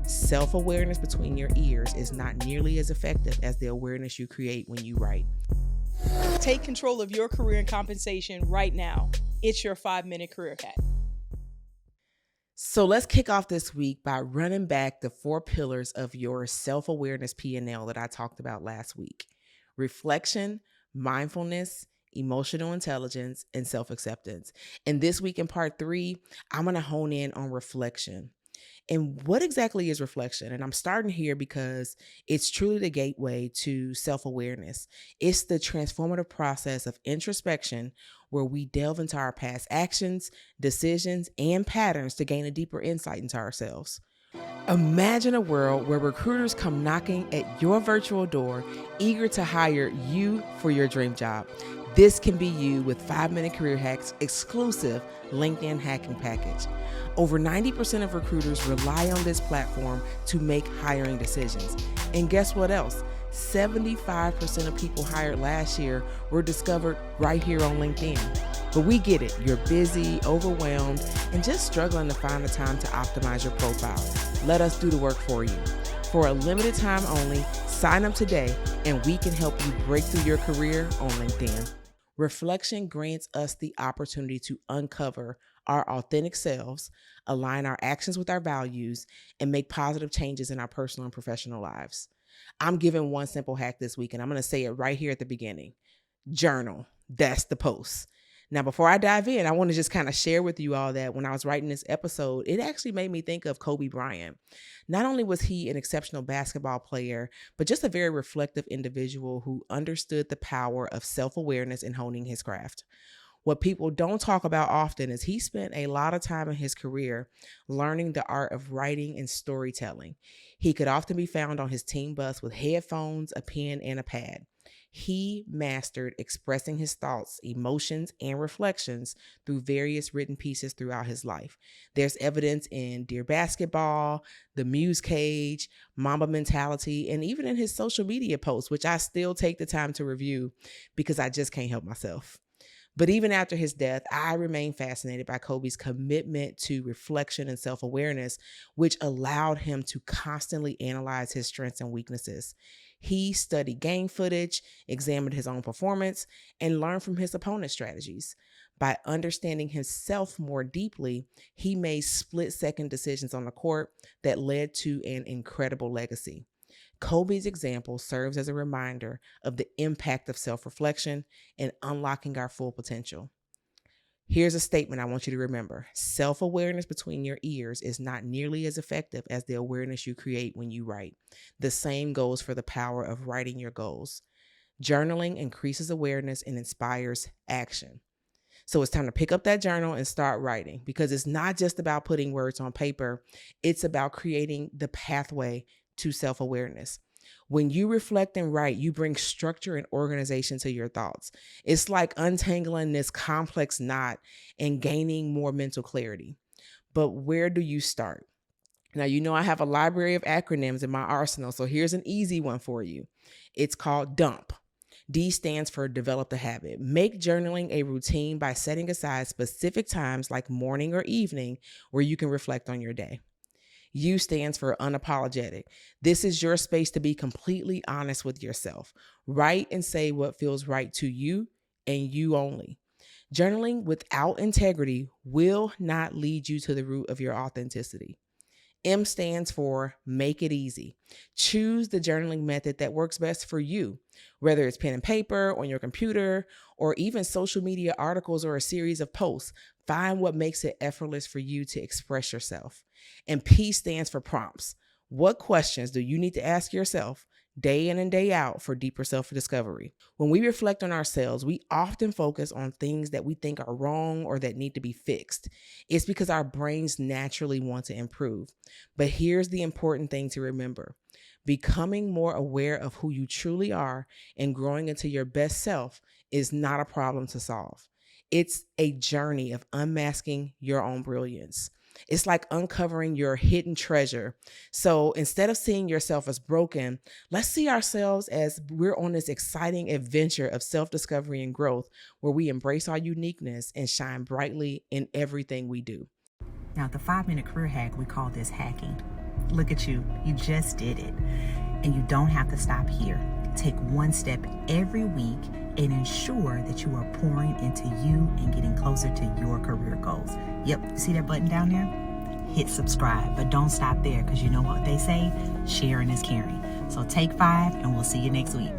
Self-awareness between your ears is not nearly as effective as the awareness you create when you write. Take control of your career and compensation right now. It's your 5-minute career hack. So let's kick off this week by running back the 4 pillars of your self-awareness P&L that I talked about last week: reflection, mindfulness, emotional intelligence, and self-acceptance. And this week in part 3, I'm going to hone in on reflection. And what exactly is reflection? And I'm starting here because it's truly the gateway to self-awareness. It's the transformative process of introspection where we delve into our past actions, decisions, and patterns to gain a deeper insight into ourselves. Imagine a world where recruiters come knocking at your virtual door, eager to hire you for your dream job. This can be you with 5-Minute Career Hacks exclusive LinkedIn hacking package. Over 90% of recruiters rely on this platform to make hiring decisions. And guess what else? 75% of people hired last year were discovered right here on LinkedIn. But we get it. You're busy, overwhelmed, and just struggling to find the time to optimize your profile. Let us do the work for you. For a limited time only, sign up today and we can help you break through your career on LinkedIn. Reflection grants us the opportunity to uncover our authentic selves, align our actions with our values, and make positive changes in our personal and professional lives. I'm giving one simple hack this week, and I'm going to say it right here at the beginning. Journal. That's the post. Now, before I dive in, I want to just kind of share with you all that when I was writing this episode, it actually made me think of Kobe Bryant. Not only was he an exceptional basketball player, but just a very reflective individual who understood the power of self-awareness in honing his craft. What people don't talk about often is he spent a lot of time in his career learning the art of writing and storytelling. He could often be found on his team bus with headphones, a pen, and a pad. He mastered expressing his thoughts, emotions, and reflections through various written pieces throughout his life. There's evidence in Dear Basketball, The Muse Cage, Mamba Mentality, and even in his social media posts, which I still take the time to review because I just can't help myself. But even after his death, I remain fascinated by Kobe's commitment to reflection and self-awareness, which allowed him to constantly analyze his strengths and weaknesses. He studied game footage, examined his own performance, and learned from his opponent's strategies. By understanding himself more deeply, he made split-second decisions on the court that led to an incredible legacy. Kobe's example serves as a reminder of the impact of self-reflection and unlocking our full potential. Here's a statement I want you to remember. Self-awareness between your ears is not nearly as effective as the awareness you create when you write. The same goes for the power of writing your goals. Journaling increases awareness and inspires action. So it's time to pick up that journal and start writing, because it's not just about putting words on paper. It's about creating the pathway to self-awareness. When you reflect and write, you bring structure and organization to your thoughts. It's like untangling this complex knot and gaining more mental clarity. But where do you start? Now, you know I have a library of acronyms in my arsenal, so here's an easy one for you. It's called DUMP. D stands for develop the habit. Make journaling a routine by setting aside specific times like morning or evening where you can reflect on your day. U stands for unapologetic. This is your space to be completely honest with yourself. Write and say what feels right to you and you only. Journaling without integrity will not lead you to the root of your authenticity. M stands for make it easy. Choose the journaling method that works best for you, whether it's pen and paper, on your computer, or even social media articles or a series of posts. Find what makes it effortless for you to express yourself. And P stands for prompts. What questions do you need to ask yourself day in and day out for deeper self-discovery? When we reflect on ourselves, we often focus on things that we think are wrong or that need to be fixed. It's because our brains naturally want to improve. But here's the important thing to remember. Becoming more aware of who you truly are and growing into your best self is not a problem to solve. It's a journey of unmasking your own brilliance. It's like uncovering your hidden treasure. So instead of seeing yourself as broken, let's see ourselves as we're on this exciting adventure of self-discovery and growth where we embrace our uniqueness and shine brightly in everything we do. Now, the 5-minute career hack, we call this hacking. Look at you. You just did it. And you don't have to stop here. Take one step every week and ensure that you are pouring into you and getting closer to your career goals. Yep, see that button down there? Hit subscribe, but don't stop there, because you know what they say, sharing is caring. So take 5 and we'll see you next week.